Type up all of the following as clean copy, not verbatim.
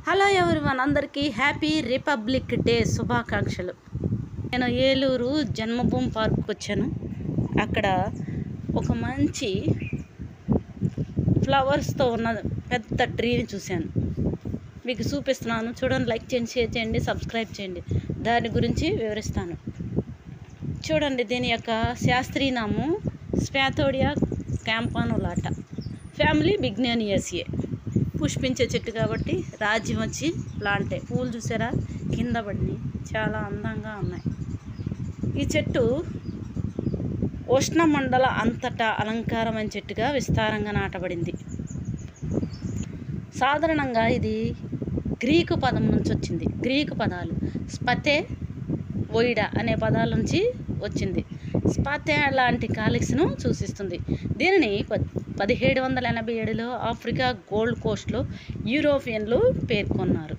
Hello everyone, అందరికీ happy republic day శుభాకాంక్షలు. నేను ఏలూరు జన్మభూమి పార్క్కి వచ్చాను. అక్కడ ఒక మంచి ఫ్లవర్స్తో ఉన్న పెద్ద ట్రీని చూశాను. మీకు చూపిస్తున్నాను, చూడండి. లైక్ చేయండి, షేర్ చేయండి, సబ్స్క్రైబ్ చేయండి. దాని గురించి వివరిస్తాను. చూడండి, దీని యొక్క శాస్త్రీయనామం స్పాథోడియా క్యాంపానులాటా, ఫ్యామిలీ బిగ్నోనియేసియే. పుష్పించే చెట్టు కాబట్టి రాజ్యం వచ్చి ప్లాంటే. పూలు చూసారా, కింద పడినాయి, చాలా అందంగా ఉన్నాయి. ఈ చెట్టు ఉష్ణమండల అంతటా అలంకారమైన చెట్టుగా విస్తారంగా నాటబడింది. సాధారణంగా ఇది గ్రీకు పదం నుంచి వచ్చింది. గ్రీకు పదాలు స్పతే, ఓయిడా అనే పదాల నుంచి వచ్చింది. స్పాతే లాంటి కాలిక్స్ను సూచిస్తుంది. దీనిని 1787లో ఆఫ్రికా గోల్డ్ కోస్ట్లో యూరోపియన్లు పేర్కొన్నారు.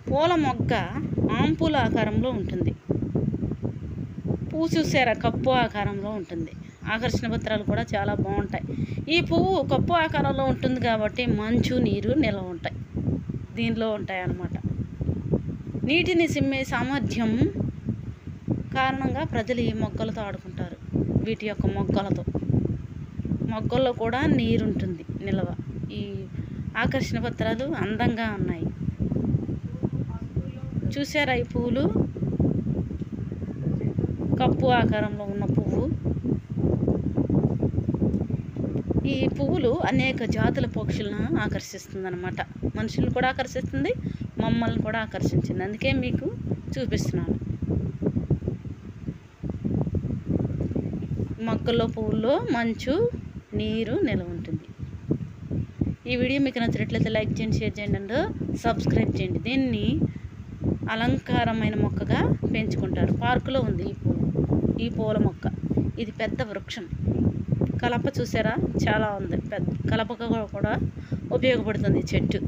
పూల మొగ్గ ఆంపుల ఆకారంలో ఉంటుంది. పువ్వు చూసారా, కప్పు ఆకారంలో ఉంటుంది. ఆకర్షణ పత్రాలు కూడా చాలా బాగుంటాయి. ఈ పువ్వు కప్పు ఆకారంలో ఉంటుంది కాబట్టి మంచు, నీరు నిల్వ ఉంటాయి, దీనిలో ఉంటాయి అన్నమాట. నీటిని సిమ్మే సామర్థ్యం కారణంగా ప్రజలు ఈ మొగ్గలతో ఆడుకుంటారు. వీటి యొక్క మొగ్గల్లో కూడా నీరుంటుంది నిల్వ. ఈ ఆకర్షణ పత్రాలు అందంగా ఉన్నాయి. చూసారా, ఈ పువ్వులు కప్పు ఆకారంలో ఉన్న పువ్వు. ఈ పువ్వులు అనేక జాతుల పక్షులను ఆకర్షిస్తుంది. మనుషులను కూడా ఆకర్షిస్తుంది, మమ్మల్ని కూడా ఆకర్షించింది. అందుకే మీకు చూపిస్తున్నాను. మొక్కల్లో, పువ్వుల్లో మంచు, నీరు నిల్వ ఉంటుంది. ఈ వీడియో మీకు నచ్చినట్లయితే లైక్ చేయండి, షేర్ చేయండి అండ్ సబ్స్క్రైబ్ చేయండి. దీన్ని అలంకారమైన మొక్కగా పెంచుకుంటారు. పార్కులో ఉంది ఈ పూల మొక్క. ఇది పెద్ద వృక్షం. కలప చూసారా, చాలా ఉంది. పెద్ద కలపగా కూడా ఉపయోగపడుతుంది ఈ చెట్టు.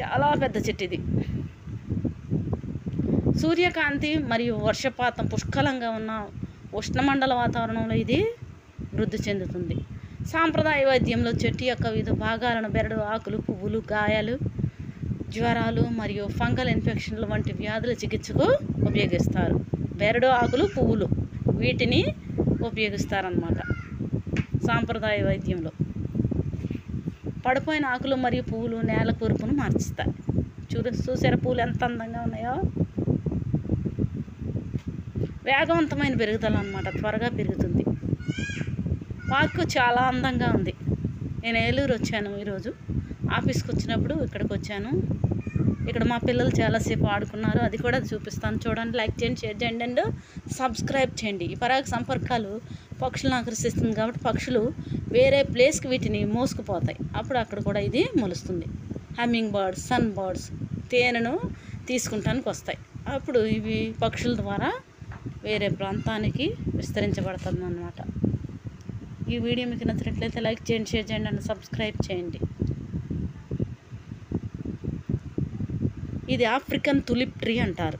చాలా పెద్ద చెట్టు ఇది. సూర్యకాంతి మరియు వర్షపాతం పుష్కలంగా ఉన్న ఉష్ణమండల వాతావరణంలో ఇది వృద్ధి చెందుతుంది. సాంప్రదాయ వైద్యంలో చెట్టు యొక్క వివిధ భాగాలను బెరడు ఆకులు, పువ్వులు, గాయాలు, జ్వరాలు మరియు ఫంగల్ ఇన్ఫెక్షన్లు వంటి వ్యాధుల చికిత్సకు ఉపయోగిస్తారు. బెరడు ఆకులు, పువ్వులు వీటిని ఉపయోగిస్తారన్నమాట సాంప్రదాయ వైద్యంలో. పడిపోయిన ఆకులు మరియు పువ్వులు నేల కూర్పును మార్చుతాయి. చూసారా, పూలు ఎంత అందంగా ఉన్నాయో. వేగవంతమైన పెరుగుదల అన్నమాట, త్వరగా పెరుగుతుంది. పార్కు చాలా అందంగా ఉంది. నేను ఏలూరు వచ్చాను ఈరోజు. ఆఫీస్కి వచ్చినప్పుడు ఇక్కడికి వచ్చాను. ఇక్కడ మా పిల్లలు చాలాసేపు ఆడుకున్నారు, అది కూడా చూపిస్తాను. చూడండి, లైక్ చేయండి, షేర్ చేయండి అండ్ సబ్స్క్రైబ్ చేయండి. ఈ పరాగ సంపర్కాలు పక్షులను ఆకర్షిస్తుంది కాబట్టి పక్షులు వేరే ప్లేస్కి వీటిని మోసుకుపోతాయి. అప్పుడు అక్కడ కూడా ఇది మొలుస్తుంది. హమ్మింగ్ బర్డ్స్, సన్ బర్డ్స్ తేనెను తీసుకుంటానికి వస్తాయి. అప్పుడు ఇవి పక్షుల ద్వారా వేరే ప్రాంతానికి విస్తరించబడుతుంది అన్నమాట. ఈ వీడియో మీకు నచ్చినట్లయితే లైక్ చేయండి, షేర్ చేయండి అండ్ సబ్స్క్రైబ్ చేయండి. ఇది ఆఫ్రికన్ తులిప్ ట్రీ అంటారు.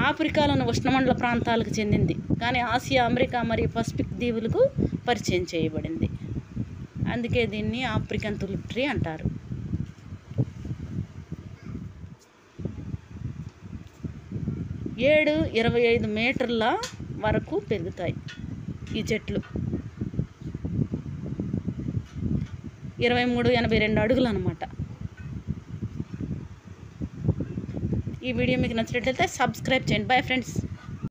ఆఫ్రికాలోని ఉష్ణమండల ప్రాంతాలకు చెందింది, కానీ ఆసియా, అమెరికా మరియు పసిఫిక్ దీవులకు పరిచయం చేయబడింది. అందుకే దీన్ని ఆఫ్రికన్ తులిప్ ట్రీ అంటారు. 7-25 మీటర్ల వరకు పెరుగుతాయి ఈ చెట్లు. 23-82 అడుగులు అన్నమాట. ఈ వీడియో మీకు నచ్చినట్లయితే సబ్స్క్రైబ్ చేయండి. Bye friends.